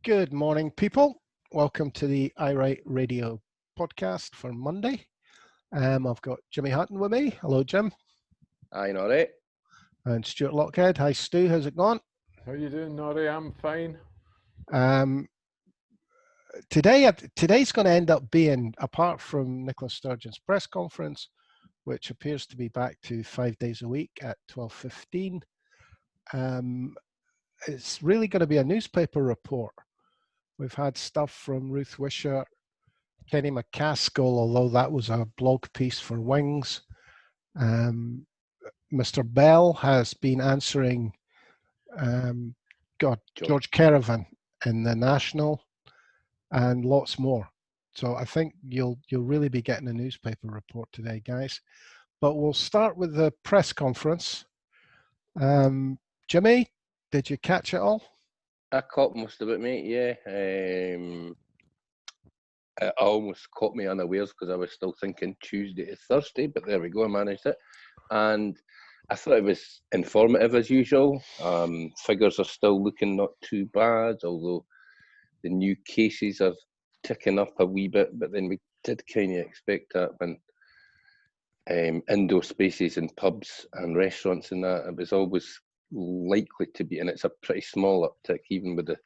Good morning, people. Welcome to the iWrite Radio podcast for Monday. I've got Jimmy Hutton with me. Hello, Jim. Hi, Norrie. And Stuart Lockhead. Hi, Stu. How's it going? How you doing, Norrie? I'm fine. Today's going to end up being, apart from Nicola Sturgeon's press conference, which appears to be back to 5 days a week at 12:15. It's really going to be a newspaper report. We've had stuff from Ruth Wishart, Kenny MacAskill, although that was a blog piece for Wings. Mr. Bell has been answering George Kerevan in the National, and lots more. So I think you'll really be getting a newspaper report today, guys. But we'll start with the press conference. Jimmy, did you catch it all? I caught most of it, mate, yeah. It almost caught me unawares because I was still thinking Tuesday to Thursday, but there we go, I managed it. And I thought it was informative as usual. Figures are still looking not too bad, although the new cases are ticking up a wee bit, but then we did kind of expect that when indoor spaces in pubs and restaurants and that, it was always likely to be, and it's a pretty small uptick, even with the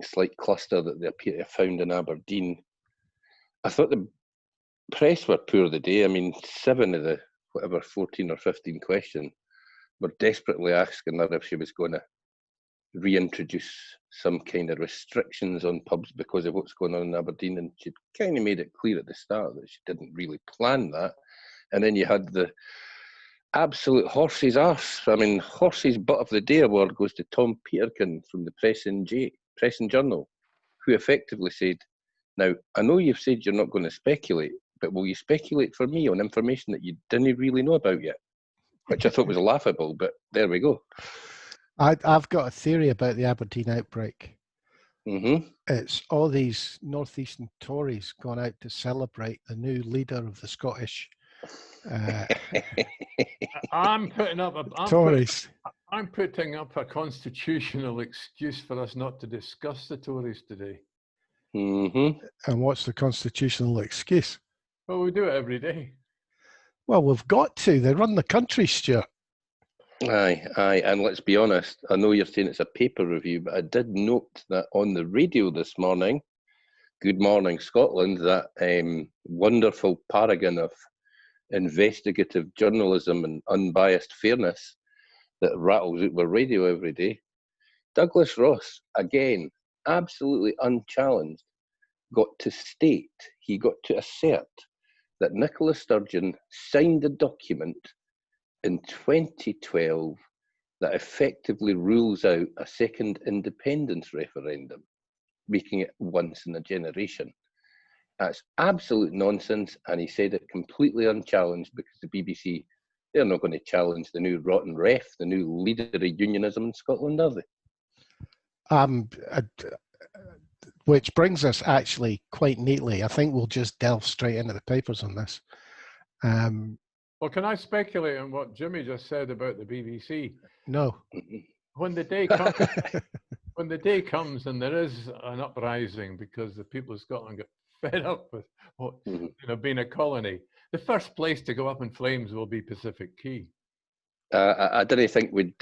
slight cluster that they appear to have found in Aberdeen. I thought the press were poor the day. I mean, 7 of the 14 or 15 questions were desperately asking her if she was going to reintroduce some kind of restrictions on pubs because of what's going on in Aberdeen, and she'd kind of made it clear at the start that she didn't really plan that. And then you had the absolute horse's arse. I mean, horse's butt of the day award goes to Tom Peterkin from the Press and Journal, who effectively said, now, I know you've said you're not going to speculate, but will you speculate for me on information that you didn't really know about yet? Which I thought was laughable, but there we go. I've got a theory about the Aberdeen outbreak. Mm-hmm. It's all these northeastern Tories gone out to celebrate the new leader of the Scottish I'm putting up Tories. I'm putting up a constitutional excuse for us not to discuss the Tories today. Mm-hmm. And what's the constitutional excuse? Well, we do it every day. Well, we've got to. They run the country, Stuart. Aye, and let's be honest, I know you're saying it's a paper review, but I did note that on the radio this morning, Good Morning Scotland, that wonderful paragon of investigative journalism and unbiased fairness that rattles out the radio every day, Douglas Ross, again, absolutely unchallenged, got to assert that Nicola Sturgeon signed a document in 2012 that effectively rules out a second independence referendum, making it once in a generation. That's absolute nonsense, and he said it completely unchallenged because the BBC, they're not going to challenge the new rotten ref, the new leader of unionism in Scotland, are they? Which brings us actually quite neatly. I think we'll just delve straight into the papers on this. Well, can I speculate on what Jimmy just said about the BBC? No. When the day comes and there is an uprising because the people of Scotland get fed up with being a colony, the first place to go up in flames will be Pacific Quay. I didn't think we'd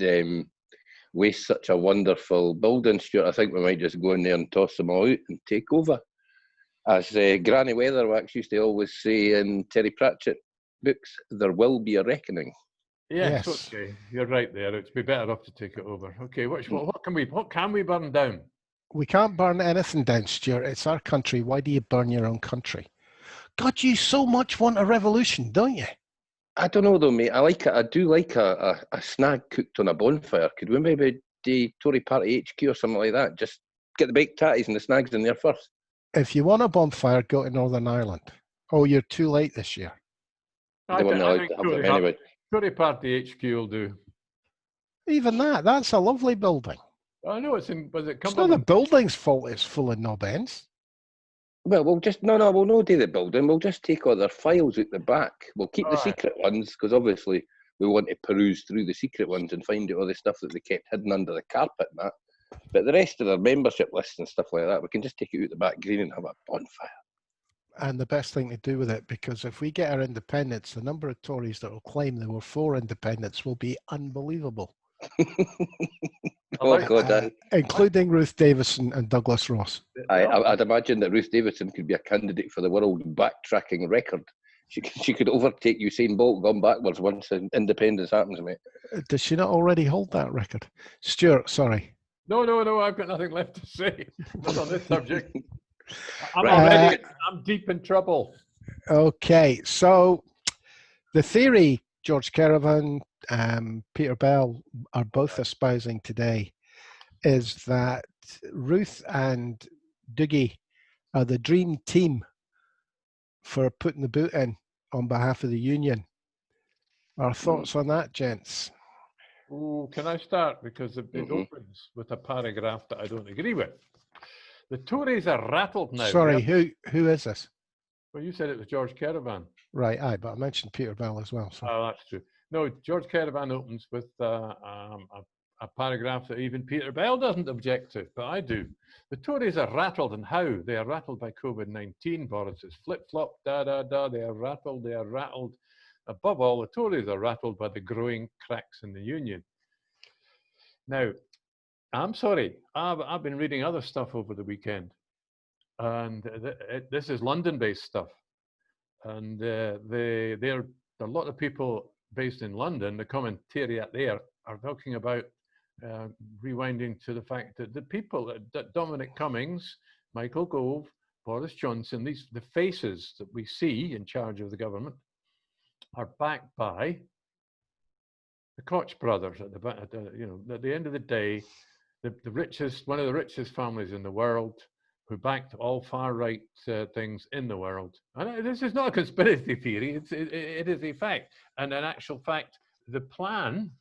waste such a wonderful building, Stuart. I think we might just go in there and toss them all out and take over. As Granny Weatherwax used to always say in Terry Pratchett books, there will be a reckoning. Yes. Okay, you're right there. It'd be better off to take it over. Okay, what can we burn down? We can't burn anything down, Stuart. It's our country. Why do you burn your own country? God, you so much want a revolution, don't you? I don't know though, mate. I do like a snag cooked on a bonfire. Could we maybe do Tory Party HQ or something like that? Just get the baked tatties and the snags in there first. If you want a bonfire, go to Northern Ireland. Oh, you're too late this year. They weren't allowed to have them anyway. Tory Party HQ will do. Even that's a lovely building. I know it's in. Was it? It's not the building's fault. It's full of knob ends. Well, we'll just we'll not do the building. We'll just take all their files out the back. We'll keep the secret ones because obviously we want to peruse through the secret ones and find out all the stuff that they kept hidden under the carpet and that. But the rest of their membership lists and stuff like that, we can just take it out the back green and have a bonfire. And the best thing to do with it, because if we get our independence, the number of Tories that will claim they were for independence will be unbelievable. Oh, God, including Ruth Davidson and Douglas Ross. I'd imagine that Ruth Davidson could be a candidate for the world backtracking record. She could overtake Usain Bolt going backwards once independence happens, mate. Does she not already hold that record? Stuart, sorry. No, I've got nothing left to say. Not on this subject. I'm deep in trouble. Okay, so the theory George Kerevan, Peter Bell are both espousing today is that Ruth and Dougie are the dream team for putting the boot in on behalf of the union. Our thoughts on that, gents? Oh, can I start? Because it opens with a paragraph that I don't agree with. The Tories are rattled now. Sorry, who is this? Well, you said it was George Kerevan. Right, aye, but I mentioned Peter Bell as well. So. Oh, that's true. No, George Kerevan opens with a paragraph that even Peter Bell doesn't object to, but I do. The Tories are rattled, and how? They are rattled by COVID-19. Boris is flip-flop, da-da-da. They are rattled. Above all, the Tories are rattled by the growing cracks in the union. Now, I'm sorry, I've been reading other stuff over the weekend, and this is London-based stuff. And there are a lot of people based in London, the commentariat there, are talking about rewinding to the fact that the people, that Dominic Cummings, Michael Gove, Boris Johnson, the faces that we see in charge of the government are backed by the Koch brothers. At the end of the day, the richest, one of the richest families in the world, who backed all far-right things in the world. And this is not a conspiracy theory, it is a fact. And in actual fact, the plan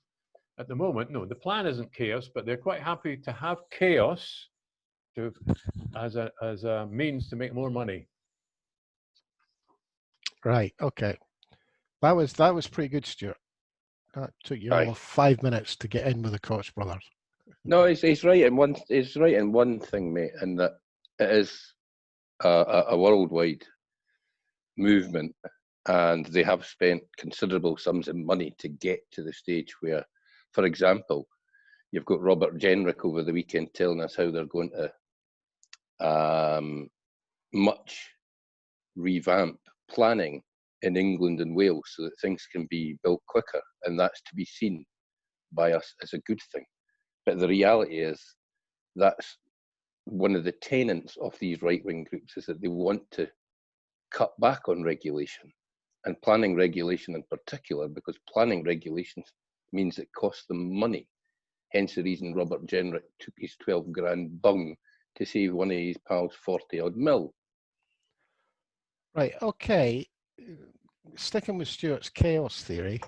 at the moment, no, the plan isn't chaos, but they're quite happy to have chaos as a means to make more money. Right, okay. That was pretty good, Stuart. That took you all 5 minutes to get in with the Koch brothers. No, he's right in one. He's right in one thing, mate, and that it is a worldwide movement, and they have spent considerable sums of money to get to the stage where, for example, you've got Robert Jenrick over the weekend telling us how they're going to much revamp planning in England and Wales so that things can be built quicker, and that's to be seen by us as a good thing. But the reality is that's one of the tenets of these right-wing groups, is that they want to cut back on regulation, and planning regulation in particular, because planning regulations means it costs them money. Hence the reason Robert Jenrick took his 12 grand bung to save one of his pals 40 odd mil. Right, okay. Sticking with Stuart's chaos theory,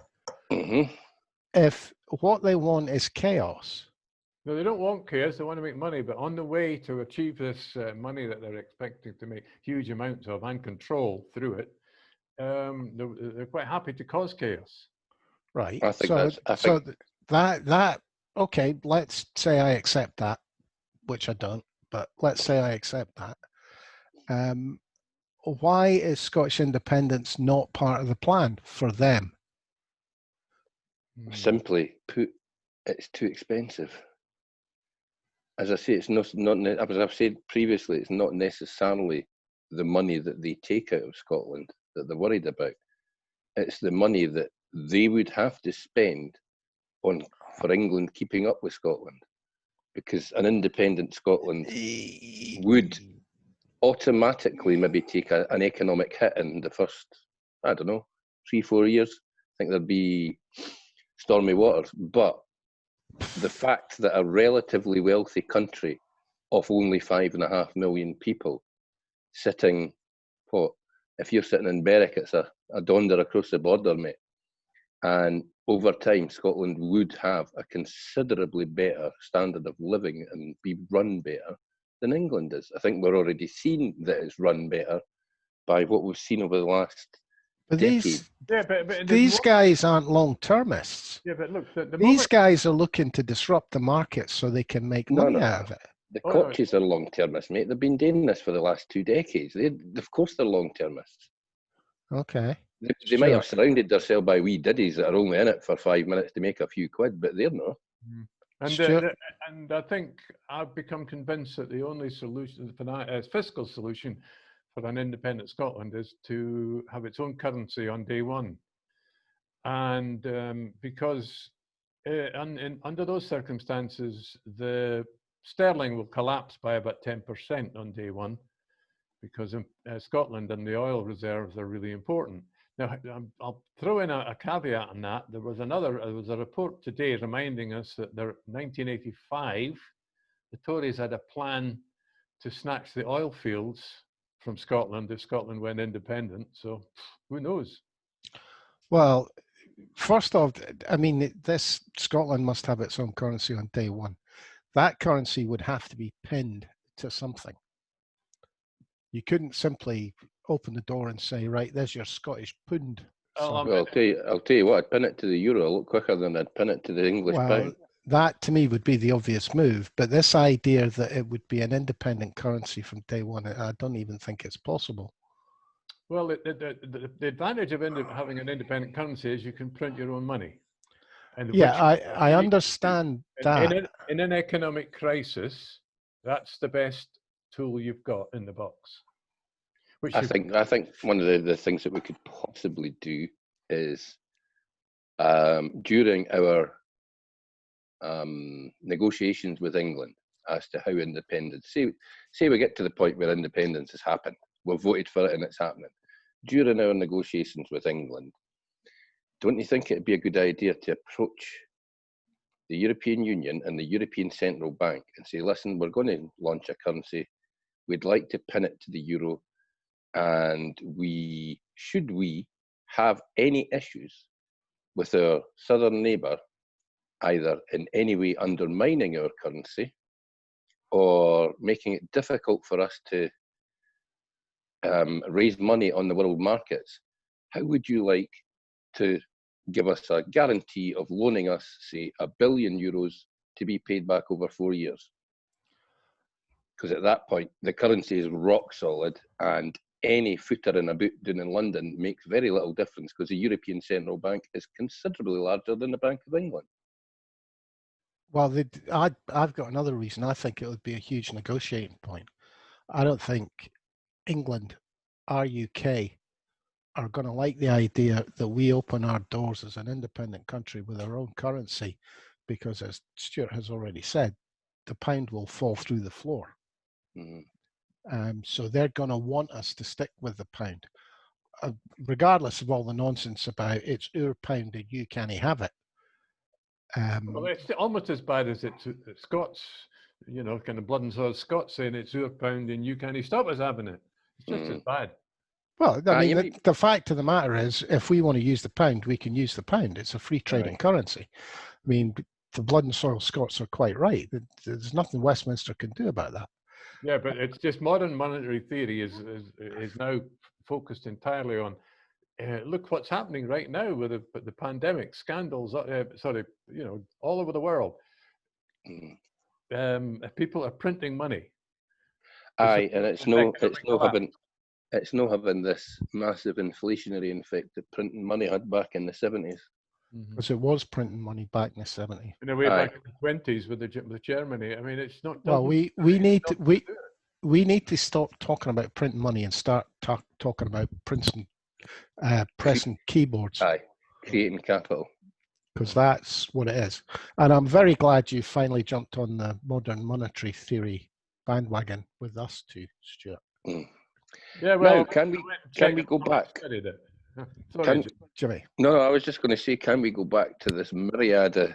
if what they want is chaos. No, they don't want chaos, they want to make money, but on the way to achieve this money that they're expecting to make huge amounts of and control through it, they're quite happy to cause chaos. Right, that okay, let's say I accept that, which I don't, but let's say I accept that. Why is Scottish independence not part of the plan for them? Simply put, it's too expensive. As I say, it's not as I've said previously, it's not necessarily the money that they take out of Scotland that they're worried about. It's the money that they would have to spend for England keeping up with Scotland, because an independent Scotland would automatically maybe take an economic hit in the first, 3-4 years. I think there'd be stormy waters, but the fact that a relatively wealthy country of only 5.5 million people sitting, if you're sitting in Berwick, it's a donder across the border, mate. And over time, Scotland would have a considerably better standard of living and be run better than England is. I think we're already seeing that it's run better by what we've seen over the last But decade. these guys aren't long-termists. Yeah, but look, the These moment, guys are looking to disrupt the market so they can make money out of it. The Oh, no. Kochs are long-termists, mate. They've been doing this for the last 2 decades. Of course they're long-termists. Okay. They might have surrounded themselves by wee diddies that are only in it for 5 minutes to make a few quid, but they're not. And I think I've become convinced that the only solution, fiscal solution for an independent Scotland is to have its own currency on day one. And because under those circumstances, the sterling will collapse by about 10% on day one, because Scotland and the oil reserves are really important. Now, I'll throw in a caveat on that. There was a report today reminding us that in 1985, the Tories had a plan to snatch the oil fields from Scotland if Scotland went independent. So who knows? Well, first off, I mean, Scotland must have its own currency on day one. That currency would have to be pinned to something. You couldn't simply open the door and say, right, there's your Scottish pund. Well, I'll tell you what, I'd pin it to the euro a lot quicker than I'd pin it to the English pound. That to me would be the obvious move. But this idea that it would be an independent currency from day one, I don't even think it's possible. Well, the advantage of having an independent currency is you can print your own money. And yeah, I understand that. In an economic crisis, that's the best tool you've got in the box. I think one of the things that we could possibly do is during our negotiations with England as to how independence, say we get to the point where independence has happened, we've voted for it and it's happening. During our negotiations with England, don't you think it'd be a good idea to approach the European Union and the European Central Bank and say, listen, we're going to launch a currency. We'd like to pin it to the euro. And should we have any issues with our southern neighbour, either in any way undermining our currency or making it difficult for us to raise money on the world markets, how would you like to give us a guarantee of loaning us, say, €1 billion to be paid back over 4 years? Because at that point, the currency is rock solid, and any footer in a boot down in London makes very little difference, because the European Central Bank is considerably larger than the Bank of England. Well, I've got another reason. I think it would be a huge negotiating point. I don't think England or UK are going to like the idea that we open our doors as an independent country with our own currency, because, as Stuart has already said, the pound will fall through the floor. Mm-hmm. So they're going to want us to stick with the pound, regardless of all the nonsense about it's our pound and you can't have it. Well, it's almost as bad as it's Scots, kind of blood and soil Scots saying it's our pound and you can't stop us having it. It's just as bad. Well, I mean, the fact of the matter is, if we want to use the pound, we can use the pound. It's a free trading currency. I mean, the blood and soil Scots are quite right. There's nothing Westminster can do about that. Yeah, but it's just modern monetary theory is now focused entirely on look what's happening right now with the pandemic scandals. All over the world. People are printing money. Aye, and it's no having this massive inflationary effect that printing money had back in the 70s. Because it was printing money back in the 70s. In a way, back in the 20s with Germany. I mean, it's not. Well, we need to stop talking about printing money and start talking about pressing keyboards. Aye, creating capital. Because that's what it is. And I'm very glad you finally jumped on the modern monetary theory bandwagon with us too, Stuart. Yeah, well, now, can we go back? Sorry, Jimmy. No, I was just going to say, can we go back to this myriad of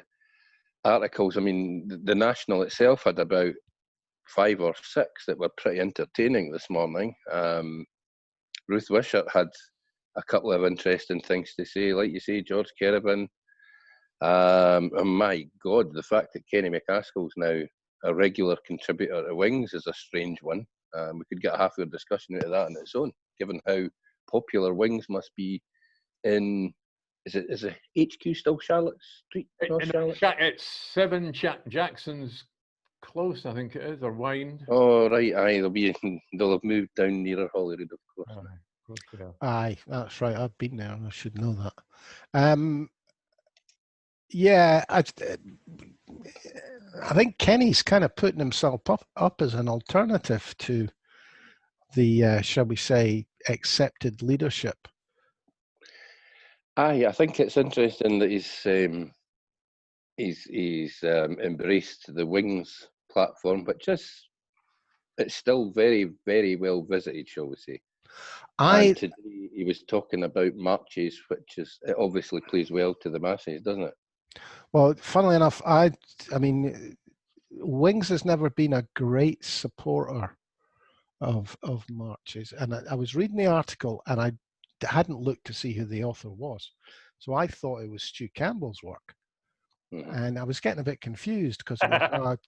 articles? I mean, the National itself had about 5 or 6 that were pretty entertaining this morning. Ruth Wishart had a couple of interesting things to say, like you say, George Kerevan. Oh my God, the fact that Kenny MacAskill's now a regular contributor to Wings is a strange one. We could get a half-hour discussion out of that on its own, given how popular Wings must be in, is it HQ still Charlotte Street? North Charlotte? It's 7 Jackson's Close, I think it is, or Wine. Oh, right, aye, they'll have moved down nearer Holyrood, of course. Of course they have. Aye, that's right. I've been there. I should know that. Yeah, I think Kenny's kind of putting himself up as an alternative to the, shall we say, accepted leadership. Aye, I think it's interesting that he's embraced the Wings platform, which it's still very, very well visited, shall we say. And today he was talking about marches, which it obviously plays well to the masses, doesn't it? Well, funnily enough, I mean, Wings has never been a great supporter of marches, and I was reading the article, and I hadn't looked to see who the author was, so I thought it was Stu Campbell's work. Mm-hmm. And I was getting a bit confused because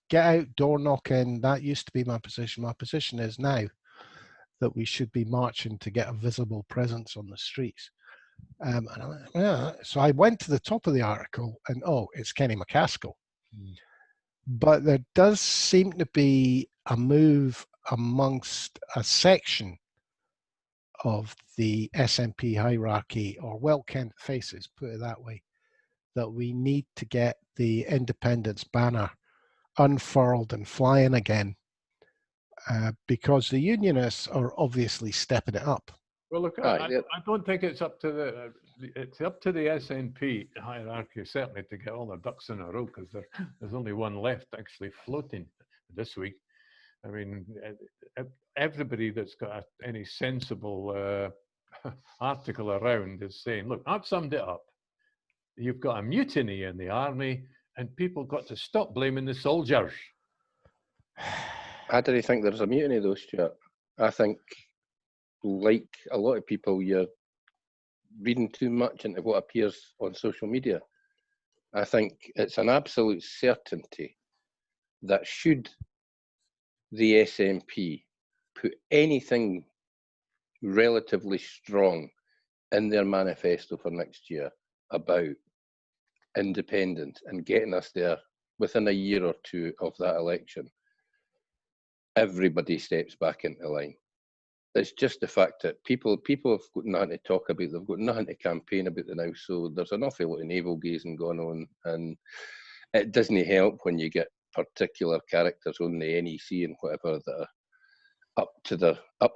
get out, door knocking, that used to be my position. My position is now that we should be marching to get a visible presence on the streets. And I went, yeah. So I went to the top of the article and, it's Kenny MacAskill. Mm. But there does seem to be a move amongst a section of the SNP hierarchy, or well-kent faces, put it that way, that we need to get the independence banner unfurled and flying again, because the Unionists are obviously stepping it up. Well, look, I don't think it's up to the SNP hierarchy, certainly, to get all their ducks in a row, because there's only one left actually floating this week. I mean, everybody that's got any sensible article around is saying, look, I've summed it up. You've got a mutiny in the army, and people got to stop blaming the soldiers. I don't think there's a mutiny, though, Stuart. I think, like a lot of people, you're reading too much into what appears on social media. I think it's an absolute certainty that should the SNP put anything relatively strong in their manifesto for next year about independence and getting us there within a year or two of that election, everybody steps back into line. It's just the fact that people have got nothing to talk about, they've got nothing to campaign about now, so there's an awful lot of navel-gazing going on, and it doesn't help when you get particular characters on the NEC and whatever that are up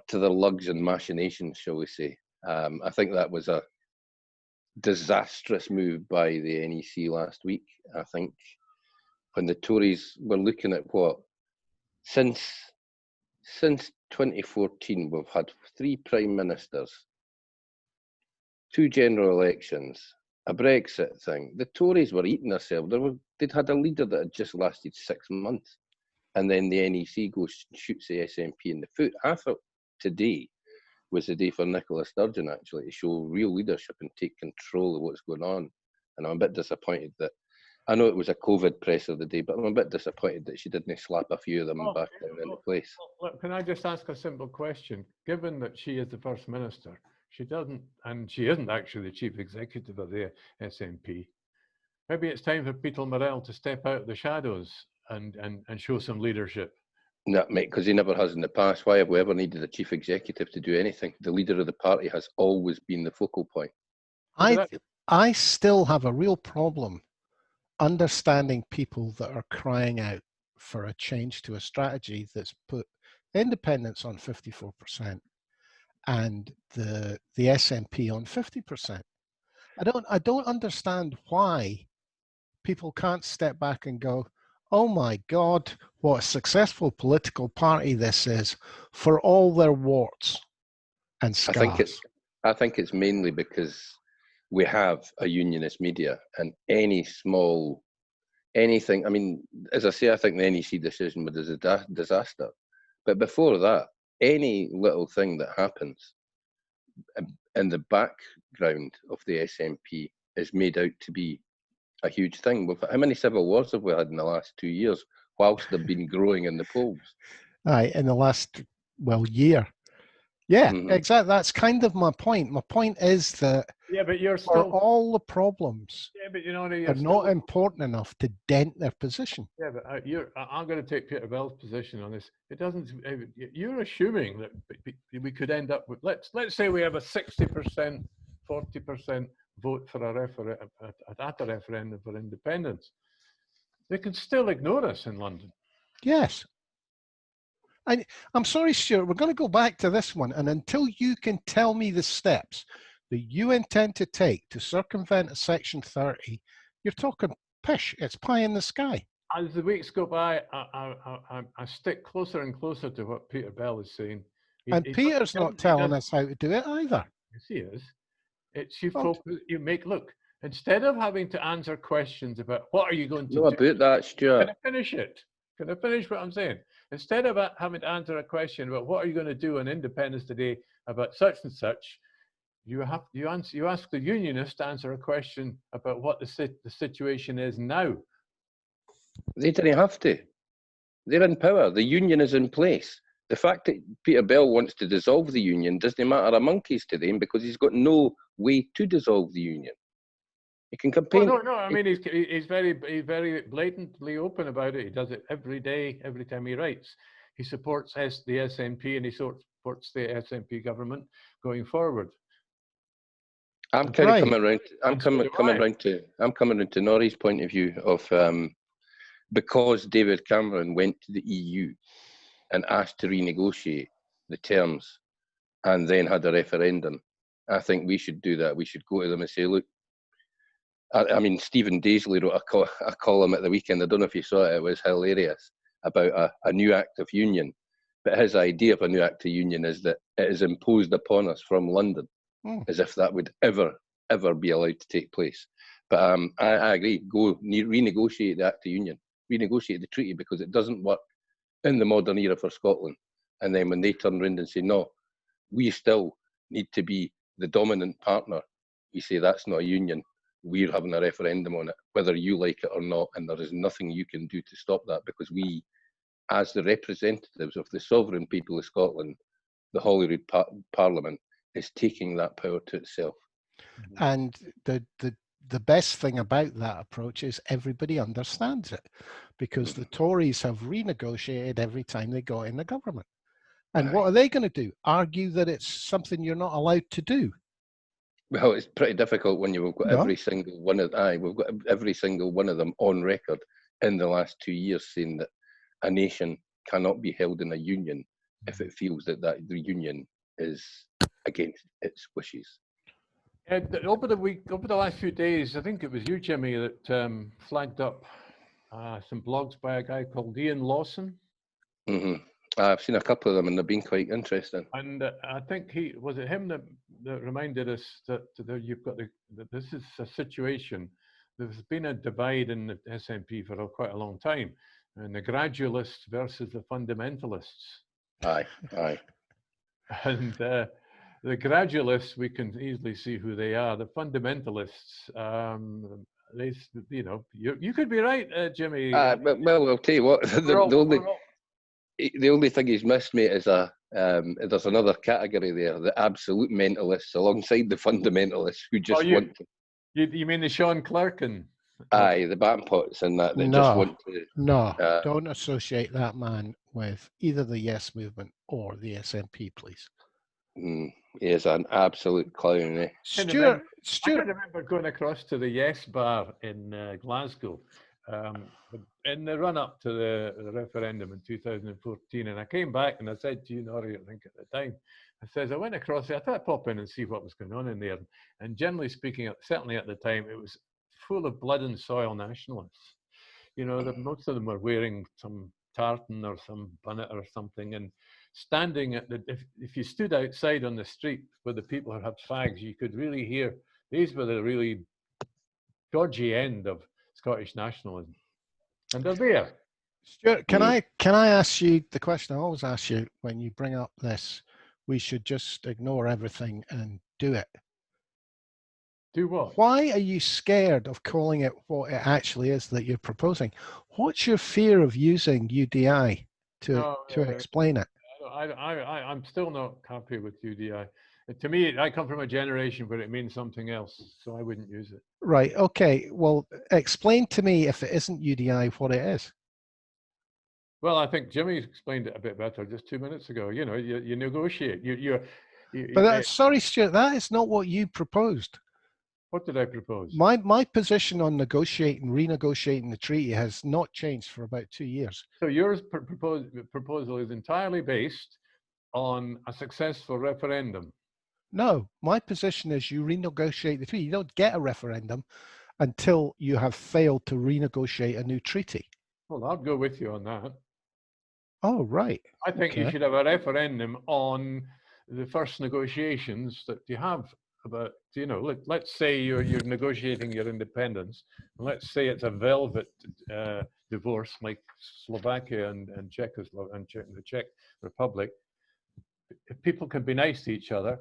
to their lugs and machinations, shall we say. I think that was a disastrous move by the NEC last week. I think when the Tories were looking at what, since 2014, we've had 3 prime ministers, 2 general elections, a Brexit thing. The Tories were eating themselves. They'd had a leader that had just lasted 6 months, and then the NEC goes and shoots the SNP in the foot. I thought today was the day for Nicola Sturgeon, actually, to show real leadership and take control of what's going on. And I'm a bit disappointed that, I know it was a COVID press of the day, but I'm a bit disappointed that she didn't slap a few of them back down into place. Look, can I just ask a simple question? Given that she is the First Minister, she isn't actually the Chief Executive of the SNP, maybe it's time for Peter Murrell to step out of the shadows and show some leadership. No, mate, because he never has in the past. Why have we ever needed a chief executive to do anything? The leader of the party has always been the focal point. I still have a real problem understanding people that are crying out for a change to a strategy that's put independence on 54% and the SNP on 50%. I don't understand why people can't step back and go, oh my God, what a successful political party this is, for all their warts and scars. I think it's mainly because we have a unionist media, and anything, I mean, as I say, I think the NEC decision was a disaster. But before that, any little thing that happens in the background of the SNP is made out to be a huge thing. How many civil wars have we had in the last 2 years whilst they've been growing in the polls? Aye, in the last, year. Yeah, exactly. That's kind of my point. My point is that but you're for still all the problems, but you know you're they're still, not important enough to dent their position. Yeah, but I'm going to take Peter Bell's position on this. It doesn't. You're assuming that we could end up with let's say we have a 60%, 40% vote for a referendum for independence. They can still ignore us in London. Yes. I'm sorry, Stuart, we're going to go back to this one. And until you can tell me the steps that you intend to take to circumvent a Section 30, you're talking pish. It's pie in the sky. As the weeks go by, I stick closer and closer to what Peter Bell is saying. Peter's not telling us how to do it either. Yes, he is. It's you focus. You make look instead of having to answer questions about what are you going to do. About that, Stuart. Can I finish it? Can I finish what I'm saying? Instead of having to answer a question about what are you going to do on Independence Day about such and such, you ask the Unionist to answer a question about what the situation is now. They didn't have to. They're in power. The union is in place. The fact that Peter Bell wants to dissolve the union doesn't matter a monkey's to them because he's got no way to dissolve the union. He can campaign. Well, no. I mean, he's very blatantly open about it. He does it every day, every time he writes. He supports the SNP and he supports the SNP government going forward. I'm kind of coming around. I'm coming around to Norrie's point of view of because David Cameron went to the EU and asked to renegotiate the terms and then had a referendum. I think we should do that. We should go to them and say, look, I mean, Stephen Daisley wrote a column at the weekend. I don't know if you saw it. It was hilarious about a new act of union. But his idea of a new act of union is that it is imposed upon us from London, as if that would ever be allowed to take place. But I agree. Go renegotiate the act of union, renegotiate the treaty because it doesn't work in the modern era for Scotland. And then when they turn around and say, no, we still need to be the dominant partner, we say that's not a union. We're having a referendum on it, whether you like it or not, and there is nothing you can do to stop that because we, as the representatives of the sovereign people of Scotland, the Holyrood Parliament is taking that power to itself. And the best thing about that approach is everybody understands it because the Tories have renegotiated every time they got in the government. And what are they going to do? Argue that it's something you're not allowed to do? Well, it's pretty difficult when we've got every single one of we've got every single one of them on record in the last 2 years saying that a nation cannot be held in a union if it feels that the union is against its wishes. Over the last few days, I think it was you, Jimmy, that flagged up some blogs by a guy called Ian Lawson. I've seen a couple of them and they've been quite interesting. And I think was it him that reminded us that you've got that this is a situation. There's been a divide in the SNP for quite a long time, and the gradualists versus the fundamentalists. Aye. And the gradualists, we can easily see who they are. The fundamentalists, you could be right, Jimmy. Well, I'll tell you what. The only thing he's missed, mate, is there's another category there, the absolute mentalists, alongside the fundamentalists who just want to. You mean the Sean Clark and? Aye, the Bampots and that. Just want to. No, don't associate that man with either the Yes Movement or the SNP, please. He is an absolute clown, eh? Stuart. I can remember going across to the Yes Bar in Glasgow. In the run-up to the referendum in 2014, and I came back and I said to you, Norrie, I think at the time, I went across there, I thought I'd pop in and see what was going on in there. And generally speaking, certainly at the time, it was full of blood and soil nationalists. You know, most of them were wearing some tartan or some bonnet or something, and standing at if you stood outside on the street where the people had fags, you could really hear, these were the really dodgy end of Scottish nationalism. And they're there. Stuart, can I ask you the question I always ask you when you bring up this? We should just ignore everything and do it. Do what? Why are you scared of calling it what it actually is that you're proposing? What's your fear of using UDI to explain it? I'm still not happy with UDI. To me, I come from a generation where it means something else, so I wouldn't use it. Right. Okay. Well, explain to me, if it isn't UDI, what it is. Well, I think Jimmy explained it a bit better just 2 minutes ago. You know, you negotiate. But sorry, Stuart, that is not what you proposed. What did I propose? My position on negotiating, renegotiating the treaty has not changed for about 2 years. So your proposal is entirely based on a successful referendum. No, my position is you renegotiate the treaty. You don't get a referendum until you have failed to renegotiate a new treaty. Well, I'll go with you on that. Oh, right. I think you should have a referendum on the first negotiations that you have about, you know, let's say you're negotiating your independence, and let's say it's a velvet divorce like Slovakia and Czechoslovakia and the Czech Republic. If people can be nice to each other,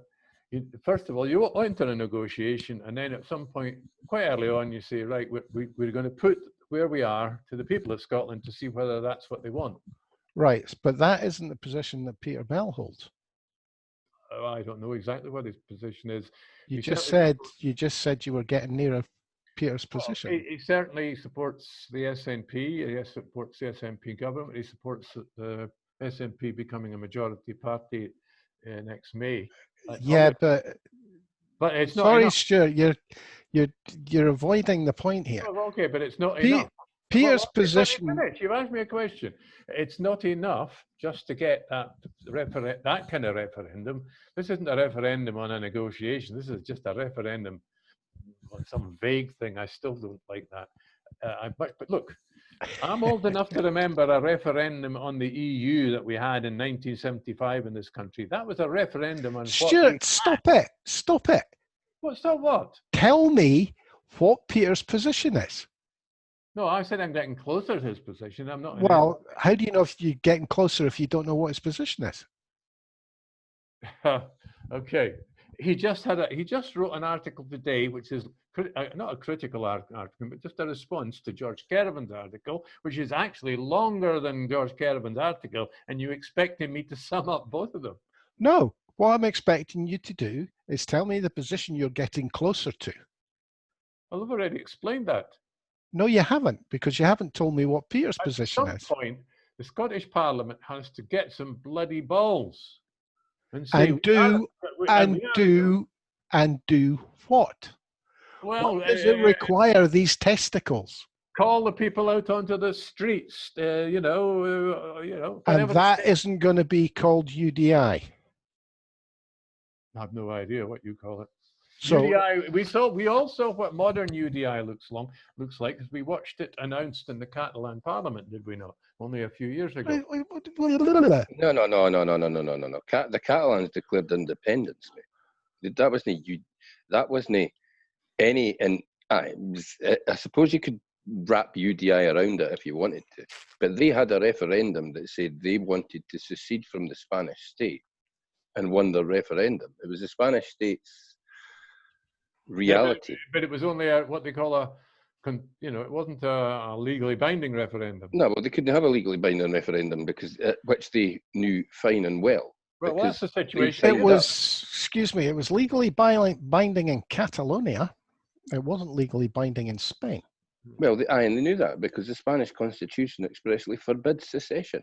first of all, you enter a negotiation, and then at some point, quite early on, you say, right, we're going to put where we are to the people of Scotland to see whether that's what they want. Right, but that isn't the position that Peter Bell holds. I don't know exactly what his position is. You just said you were getting nearer Peter's position. Well, he certainly supports the SNP. He supports the SNP government. He supports the SNP becoming a majority party next May. Yeah, but it's not. Sorry, Stuart, you're avoiding the point here. Oh, okay, but it's not enough. Peter's position. You've asked me a question. It's not enough just to get that kind of referendum. This isn't a referendum on a negotiation. This is just a referendum on some vague thing. I still don't like that. But look, I'm old enough to remember a referendum on the EU that we had in 1975 in this country. That was a referendum on. Stuart, stop it! Stop it! Stop what? Tell me what Peter's position is. No, I said I'm getting closer to his position. I'm not. Well, how do you know if you're getting closer if you don't know what his position is? Okay. He just wrote an article today, which is not a critical article, but just a response to George Kerevan's article, which is actually longer than George Kerevan's article, and you expected me to sum up both of them. No, what I'm expecting you to do is tell me the position you're getting closer to. Well, I've already explained that. No, you haven't, because you haven't told me what Peter's position is. At some point, the Scottish Parliament has to get some bloody balls and say, and do what? Well, what does it require these testicles? Call the people out onto the streets, And that isn't going to be called UDI. I have no idea what you call it. So UDI, we all saw what modern UDI looks like, because we watched it announced in the Catalan Parliament, did we not? Only a few years ago. No. The Catalans declared independence, mate. That wasn't any, and I suppose you could wrap UDI around it if you wanted to, but they had a referendum that said they wanted to secede from the Spanish state and won the referendum. It was the Spanish state's reality. But it was only what they call it wasn't a legally binding referendum. No, well, they couldn't have a legally binding referendum because which they knew fine and well. Well, that's the situation. It was legally binding in Catalonia. It wasn't legally binding in Spain. Well, they knew that because the Spanish Constitution expressly forbids secession.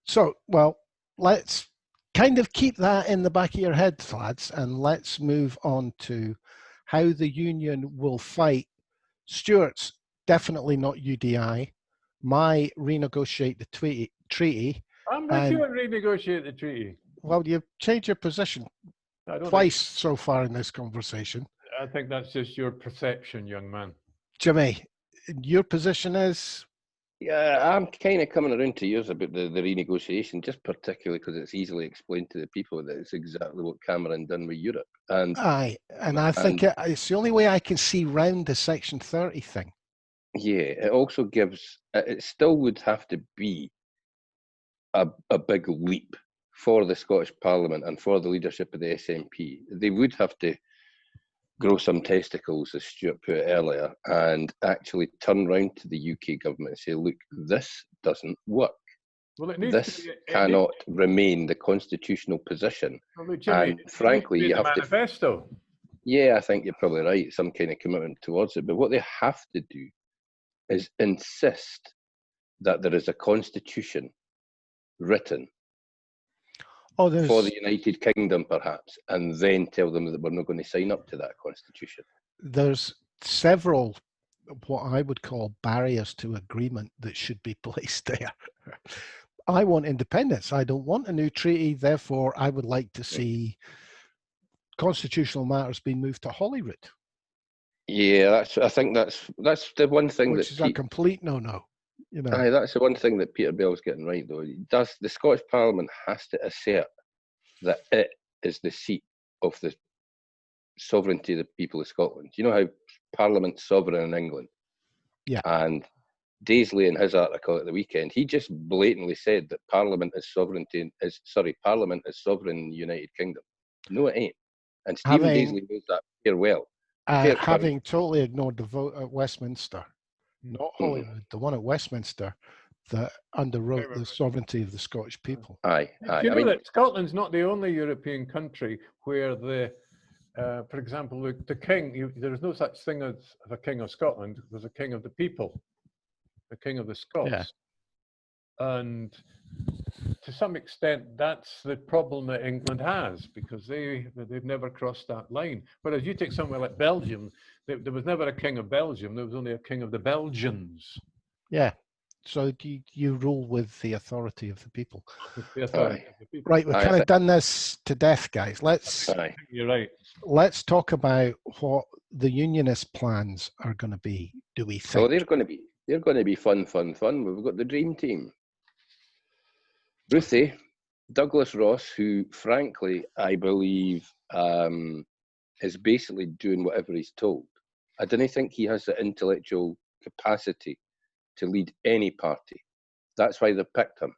So, well, let's kind of keep that in the back of your head, lads, and let's move on to how the Union will fight. Stuart's definitely not UDI. My renegotiate the treaty. I'm with you and renegotiate the treaty. Well, you've changed your position twice so far in this conversation. I think that's just your perception, young man. Jimmy, your position is? Yeah, I'm kind of coming around to yours about the renegotiation, just particularly because it's easily explained to the people that it's exactly what Cameron done with Europe. And I think it's the only way I can see round the Section 30 thing. Yeah, it also gives, it still would have to be a big leap for the Scottish Parliament and for the leadership of the SNP. They would have to grow some testicles, as Stuart put it earlier, and actually turn round to the UK government and say, look, this doesn't work. Well, it needs This to be. cannot remain the constitutional position. Well, Jimmy, And frankly, it needs to be you in the have to. manifesto. Yeah, I think you're probably right. Some kind of commitment towards it. But what they have to do is insist that there is a constitution written Oh, for the United Kingdom, perhaps, and then tell them that we're not going to sign up to that constitution. there's several what I would call barriers to agreement that should be placed there. I want independence. I don't want a new treaty. Therefore, I would like to see constitutional matters being moved to Holyrood. Yeah, I think that's the one thing which that is a complete no-no. You know, aye, that's the one thing that Peter Bell's getting right, though. The Scottish Parliament has to assert that it is the seat of the sovereignty of the people of Scotland. You know how Parliament's sovereign in England? Yeah. And Daisley, in his article at the weekend, he just blatantly said that Parliament is sovereign in the United Kingdom. No, it ain't. And Stephen Daisley knows that very well. Having totally ignored the vote at Westminster, not Holyrood, the one at Westminster that underwrote the sovereignty of the Scottish people. Aye. Do you know that Scotland's not the only European country where for example, the king, there is no such thing as a king of Scotland. There's a king of the people, the king of the Scots. Yeah. And to some extent, that's the problem that England has, because they've never crossed that line. Whereas you take somewhere like Belgium, there was never a king of Belgium. There was only a king of the Belgians. Yeah. So you rule with the authority of the people. The authority of the people. Right, we've kind of done this to death, guys. You're right. Let's talk about what the Unionist plans are going to be. Do we think? Oh, they're going to be fun. We've got the dream team. Ruthie, Douglas Ross, who frankly I believe is basically doing whatever he's told. I don't think he has the intellectual capacity to lead any party. That's why they picked him,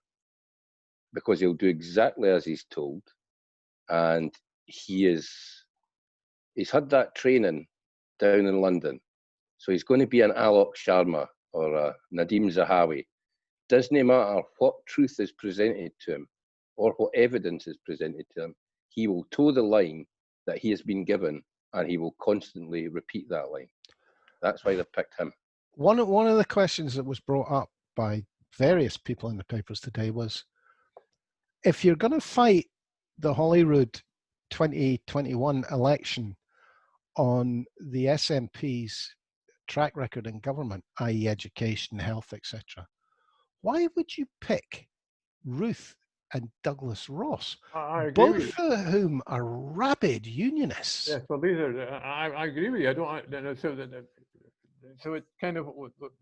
because he'll do exactly as he's told, and he's had that training down in London, so he's going to be an Alok Sharma or a Nadeem Zahawi. Doesn't matter what truth is presented to him or what evidence is presented to him, he will toe the line that he has been given, and he will constantly repeat that line. That's why they picked him. One of the questions that was brought up by various people in the papers today was, if you're going to fight the Holyrood 2021 election on the SNP's track record in government, i.e. education, health, etc., why would you pick Ruth and Douglas Ross, both of whom are rabid unionists? Yes, well, these are. I agree with you. I don't. So it kind of,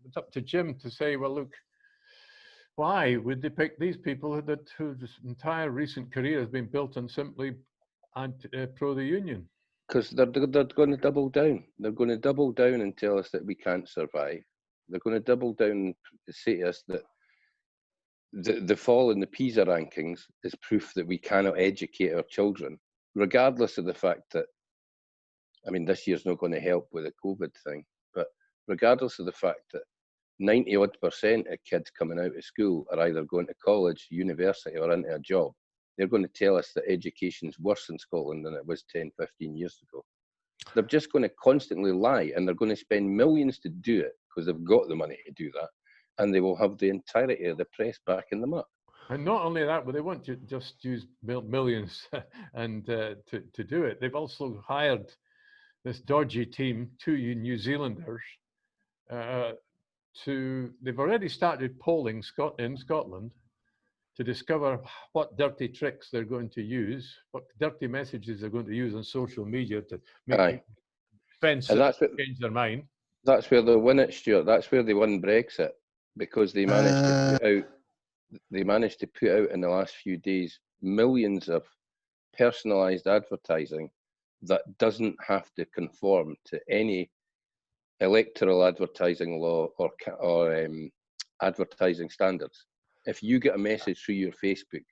it's up to Jim to say, well, look, why would they pick these people whose entire recent career has been built on simply pro the union? Because they're going to double down. They're going to double down and tell us that we can't survive. They're going to double down and say to us that the fall in the PISA rankings is proof that we cannot educate our children, regardless of the fact that, I mean, this year's not going to help with the COVID thing, but regardless of the fact that 90-odd% of kids coming out of school are either going to college, university, or into a job, they're going to tell us that education's worse in Scotland than it was 10, 15 years ago. They're just going to constantly lie, and they're going to spend millions to do it because they've got the money to do that, and they will have the entirety of the press back in the muck. And not only that, but they won't just use millions and to do it. They've also hired this dodgy team, 2 New Zealanders. They've already started polling in Scotland to discover what dirty tricks they're going to use, what dirty messages they're going to use on social media to make people offensive and change their mind. That's where they win it, Stuart. That's where they won Brexit, because they managed to put out. They managed to put out in the last few days millions of personalised advertising that doesn't have to conform to any electoral advertising law or advertising standards. If you get a message through your Facebook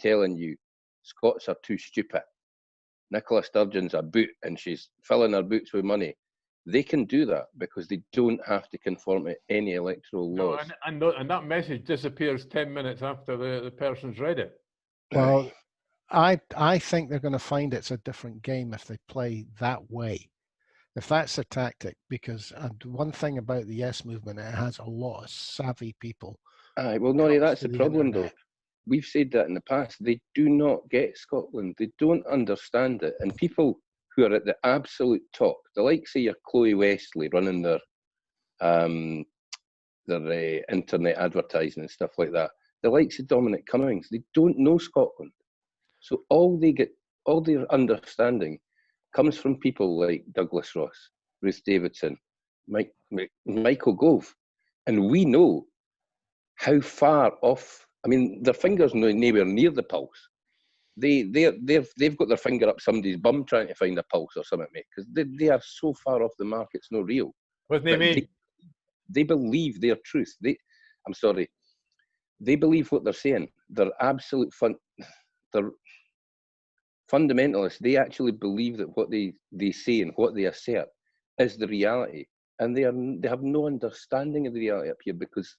telling you Scots are too stupid, Nicola Sturgeon's a boot and she's filling her boots with money, They can do that because they don't have to conform to any electoral No, laws. and that message disappears 10 minutes after the person's read it. Well, I think they're going to find it's a different game if they play that way. If that's a tactic, because one thing about the Yes movement, it has a lot of savvy people. Aye, well, Norrie, that's the problem, though. We've said that in the past. They do not get Scotland. They don't understand it. And people who are at the absolute top, the likes of your Chloe Wesley running their internet advertising and stuff like that, the likes of Dominic Cummings, they don't know Scotland. So all their understanding comes from people like Douglas Ross, Ruth Davidson, Michael Gove. And we know how far off, I mean, their finger's nowhere near the pulse. They've got their finger up somebody's bum trying to find a pulse or something, mate, because they are so far off the mark, it's not real. What do they mean? They believe their truth. They believe what they're saying. They're absolute they're fundamentalists. They actually believe that what they say and what they assert is the reality. And they have no understanding of the reality up here because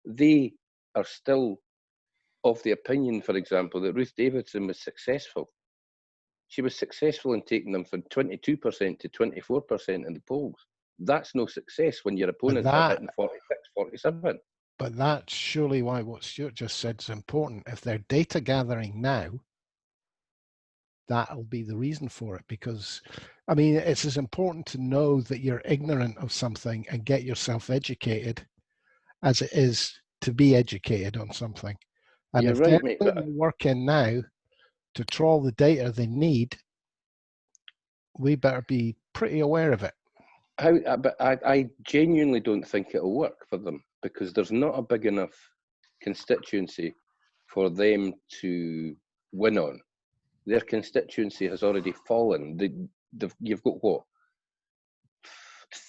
they are still of the opinion, for example, that Ruth Davidson was successful. She was successful in taking them from 22% to 24% in the polls. That's no success when your opponents are hitting 46, 47. But that's surely why what Stuart just said is important. If they're data gathering now, that'll be the reason for it. Because, I mean, it's as important to know that you're ignorant of something and get yourself educated as it is to be educated on something. And You're if right, they're mate, putting the work in now to trawl the data they need, we better be pretty aware of it. But I genuinely don't think it'll work for them because there's not a big enough constituency for them to win on. Their constituency has already fallen. You've got what?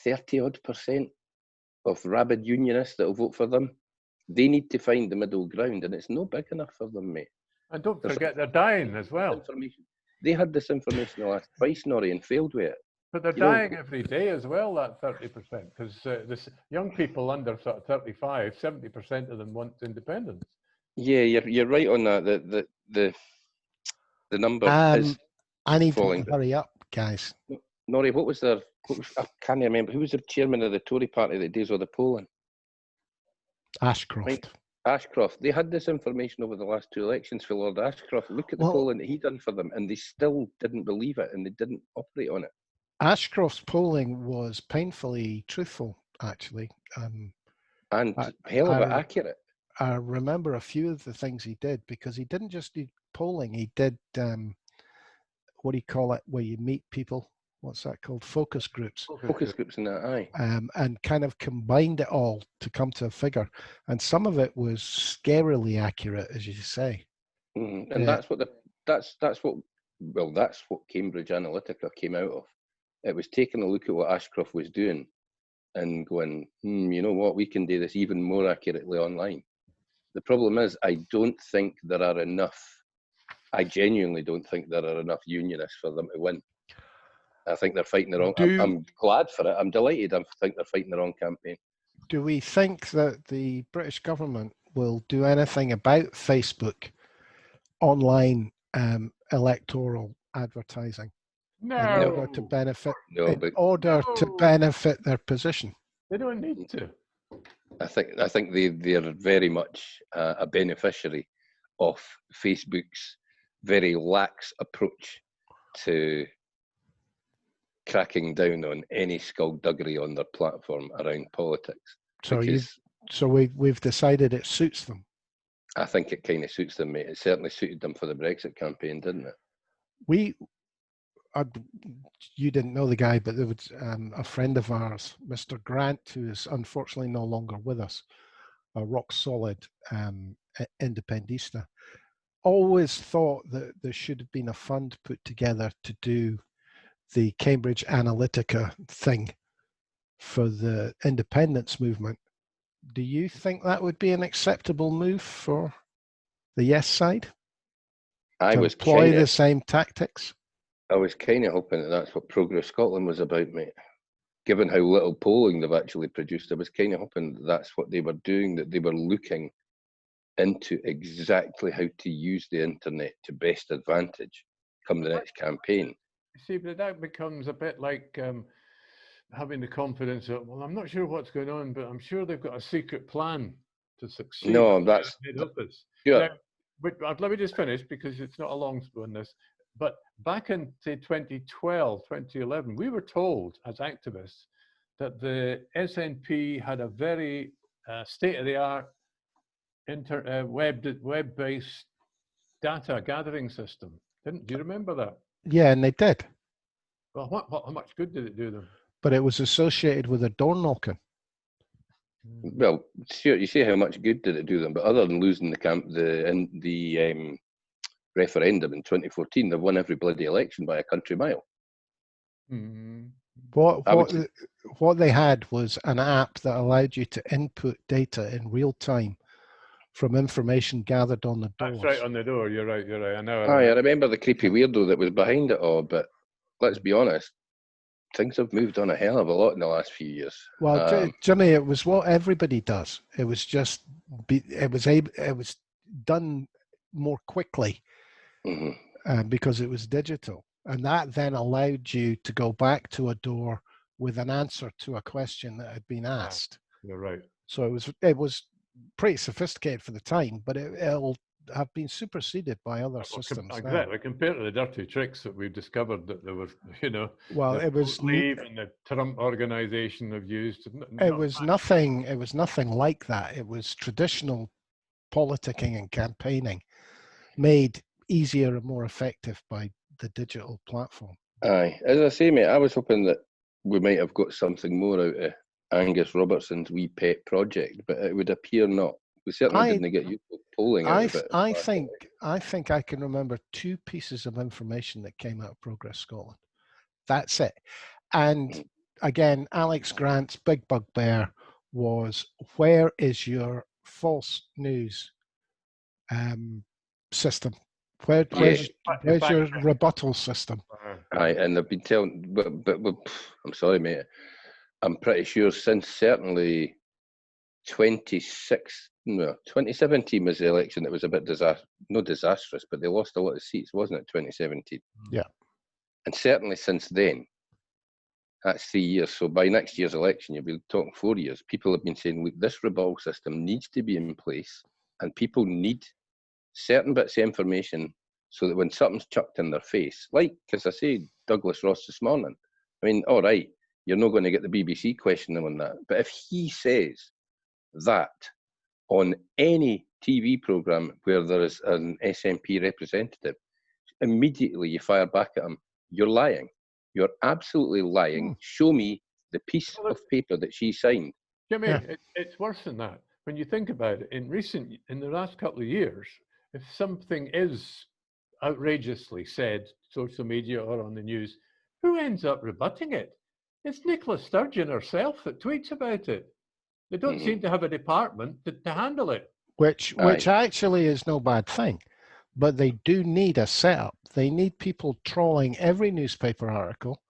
30-odd% of rabid unionists that will vote for them. They need to find the middle ground, and it's no big enough for them, mate. And don't forget they're dying as well. They had this information the last twice, Norrie, and failed with it. But they're dying every day as well, that 30%, because this young people under sort of 35, 70% of them want independence. Yeah, you're right on that. The number is I need falling. to hurry up, guys. Norrie, I can't remember. Who was the chairman of the Tory party that deals with the polling? Ashcroft. Right. Ashcroft. They had this information over the last two elections for Lord Ashcroft. Look at the polling that he done for them, and they still didn't believe it, and they didn't operate on it. Ashcroft's polling was painfully truthful, actually. And hell of it accurate. I remember a few of the things he did because he didn't just do polling. He did, what do you call it, where you meet people? What's that called? Focus groups. Focus groups in that, aye. And kind of combined it all to come to a figure. And some of it was scarily accurate, as you say. Mm-hmm. And that's what Cambridge Analytica came out of. It was taking a look at what Ashcroft was doing and going, you know what, we can do this even more accurately online. The problem is, I genuinely don't think there are enough unionists for them to win. I think they're fighting the wrong. I'm glad for it. I'm delighted. I think they're fighting the wrong campaign. Do we think that the British government will do anything about Facebook online electoral advertising in order to benefit their position? They don't need to. I think they're very much a beneficiary of Facebook's very lax approach to cracking down on any skullduggery on their platform around politics. So we've decided it suits them. I think it kind of suits them, mate. It certainly suited them for the Brexit campaign, didn't it? You didn't know the guy, but there was a friend of ours, Mr. Grant, who is unfortunately no longer with us, a rock solid independista, always thought that there should have been a fund put together to do the Cambridge Analytica thing for the independence movement. Do you think that would be an acceptable move for the Yes side? To employ the same tactics? I was kind of hoping that that's what Progress Scotland was about, mate. given how little polling they've actually produced, I was kind of hoping that that's what they were doing, that they were looking into exactly how to use the internet to best advantage come the next campaign. See, but that becomes a bit like having the confidence that, well, I'm not sure what's going on, but I'm sure they've got a secret plan to succeed. No, that's sure. Now, but let me just finish, because it's not a long one, this. But back in, say, 2012, 2011, we were told as activists that the SNP had a very state-of-the-art web-based data gathering system. Do you remember that? Yeah, and they did. Well, how much good did it do them? But it was associated with a door knocking. Well, sure, you say how much good did it do them, but other than losing the referendum in 2014, they've won every bloody election by a country mile. Mm-hmm. What they had was an app that allowed you to input data in real time from information gathered on the doors. That's right, on the door. You're right. I know. I remember the creepy weirdo that was behind it all, but let's be honest, things have moved on a hell of a lot in the last few years. Well, Jimmy, it was what everybody does. It was just, it was done more quickly because it was digital, and that then allowed you to go back to a door with an answer to a question that had been asked. You're right. So it was pretty sophisticated for the time, but it'll have been superseded by other systems. Exactly, compared to the dirty tricks that we've discovered that there was, well, it was Leave and the Trump organization have used. It was nothing like that. It was traditional politicking and campaigning made easier and more effective by the digital platform. Aye, as I say, mate, I was hoping that we might have got something more out of Angus Robertson's wee pet project, but it would appear not. We certainly didn't get useful polling out of it. I think I can remember 2 pieces of information that came out of Progress Scotland. That's it. And again, Alex Grant's big bugbear was, where is your false news system? Where's your rebuttal system? Aye, and they've been telling, but I'm sorry, mate. I'm pretty sure since certainly 2017 was the election that was a bit disastrous, but they lost a lot of seats, wasn't it, 2017? Yeah. And certainly since then, that's 3 years. So by next year's election, you'll be talking 4 years. People have been saying, look, this rebuttal system needs to be in place, and people need certain bits of information so that when something's chucked in their face, like, as I say, Douglas Ross this morning, I mean, all right, you're not going to get the BBC questioning him on that. But if he says that on any TV programme where there is an SNP representative, immediately you fire back at him. You're lying. You're absolutely lying. Show me the piece of paper that she signed. Jimmy, it's worse than that. When you think about it, in the last couple of years, if something is outrageously said, social media or on the news, who ends up rebutting it? It's Nicola Sturgeon herself that tweets about it. They don't seem to have a department to handle it. Which actually is no bad thing, but they do need a setup. They need people trawling every newspaper article,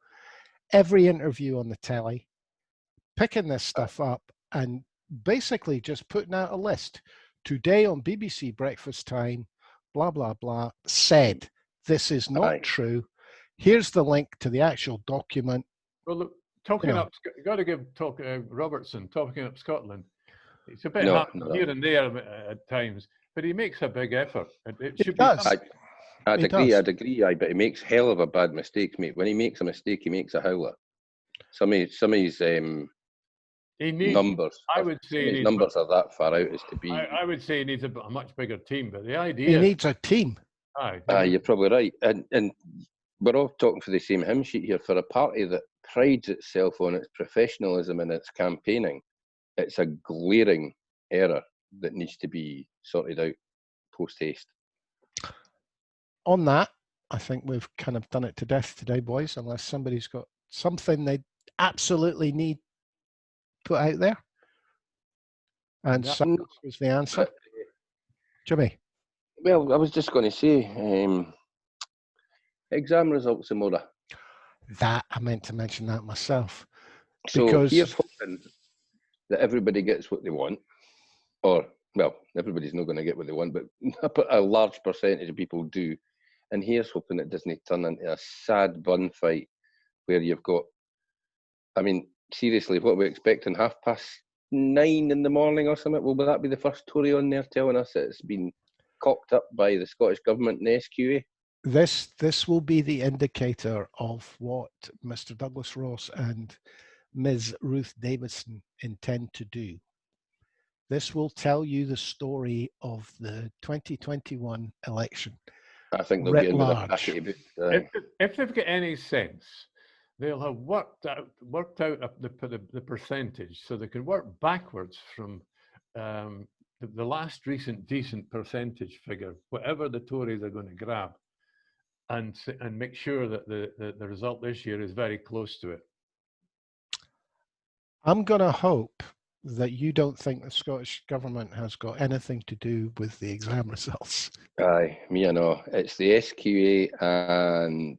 every interview on the telly, picking this stuff up, and basically just putting out a list. Today on BBC Breakfast Time, blah, blah, blah, said, this is not true. Here's the link to the actual document. Well, look, you've got to give Robertson, talking up Scotland. It's a bit hard here and there at times, but he makes a big effort. It should be. I'd agree, but he makes hell of a bad mistakes, mate. When he makes a mistake, he makes a howler. Some of his numbers. I would say his numbers are that far out as to be. I would say he needs a much bigger team, but the idea. He needs a team. You're probably right, and we're all talking for the same hymn sheet here. For a party that prides itself on its professionalism and its campaigning, it's a glaring error that needs to be sorted out post haste. On that, I think we've kind of done it to death today, boys, unless somebody's got something they absolutely need put out there. And silence was the answer. Jimmy? Well, I was just going to say, exam results tomorrow. That, I meant to mention that myself. So Because here's hoping that everybody gets what they want, or, well, everybody's not going to get what they want, but a large percentage of people do. And here's hoping it doesn't turn into a sad bun fight where you've got, I mean, seriously, what are we expecting? 9:30 in the morning or something? Will that be the first Tory on there telling us that it's been cocked up by the Scottish Government and the SQA? this will be the indicator of what Mr. Douglas Ross and Ms. Ruth Davidson intend to do. This will tell you the story of the 2021 election. I think they'll get in with a packet of boots. If they've got any sense, they'll have worked out the percentage, so they can work backwards from the last recent decent percentage figure, whatever the Tories are going to grab, and make sure that the result this year is very close to it. I'm going to hope that you don't think the Scottish Government has got anything to do with the exam results. Aye, me I know. It's the SQA, and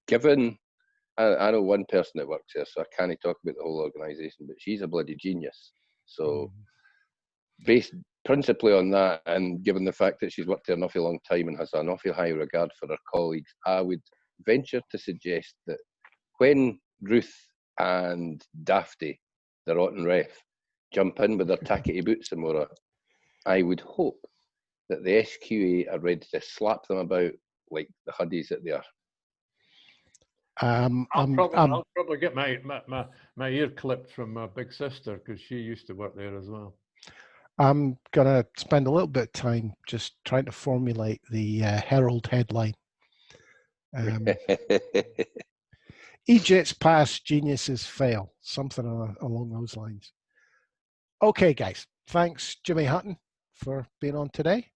given, I know one person that works there, so I can't talk about the whole organisation, but she's a bloody genius. So based principally on that, and given the fact that she's worked there an awful long time and has an awful high regard for her colleagues, I would venture to suggest that when Ruth and Dafty, the rotten ref, jump in with their tackety boots tomorrow, I would hope that the SQA are ready to slap them about like the huddies that they are. I'll probably get my ear clipped from my big sister, because she used to work there as well. I'm going to spend a little bit of time just trying to formulate the Herald headline. Egypt's past, geniuses fail. Something along those lines. Okay, guys. Thanks, Jimmy Hutton, for being on today.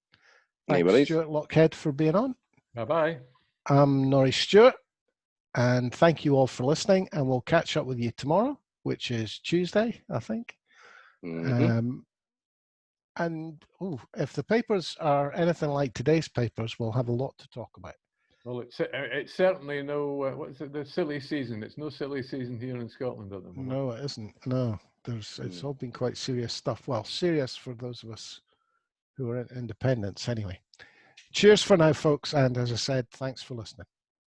Thanks, Stuart Lockhead, for being on. Bye-bye. I'm Norrie Stewart, and thank you all for listening, and we'll catch up with you tomorrow, which is Tuesday, I think. And if the papers are anything like today's papers, we'll have a lot to talk about. Well, it's certainly no, what's it, the silly season. It's no silly season here in Scotland at the moment. No, it isn't. No, it's all been quite serious stuff. Well, serious for those of us who are independents anyway. Cheers for now, folks. And as I said, thanks for listening.